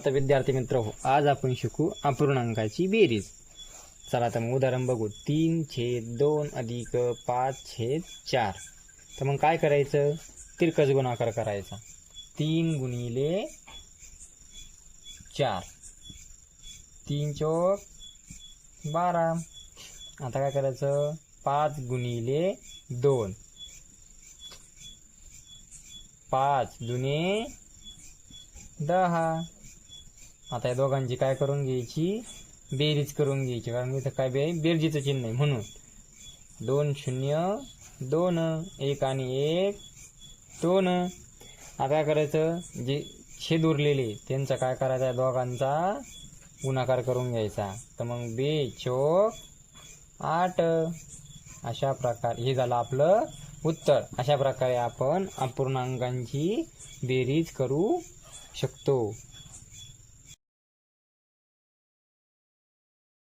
आता विद्यार्थी मित्र हो, आज आपण शिकू अपूर्णांकाची बेरीज. चला तर मग उदाहरण बघू. 3/2 अधिक 5/4. तर मग काय करायचं, तिरकस गुणाकार करायचा. 3 गुणिले 4, 3 चौक 12. आता काय करायचं, 5 गुणिले 2, 5 दुने 10. आता या दोघांची काय करून घ्यायची, बेरीज करून घ्यायची, कारण इथं काय बेरजीचं चिन्ह आहे म्हणून. 2 0 2, 1 आणि 1 2. आता काय करायचं, जे छेद उरलेले त्यांचा काय करायचा, दोघांचा गुणाकार करून घ्यायचा. तर मग 2 चौक 8. अशा प्रकारे हे झालं आपलं उत्तर. अशा प्रकारे आपण अपूर्णांकांची बेरीज करू शकतो.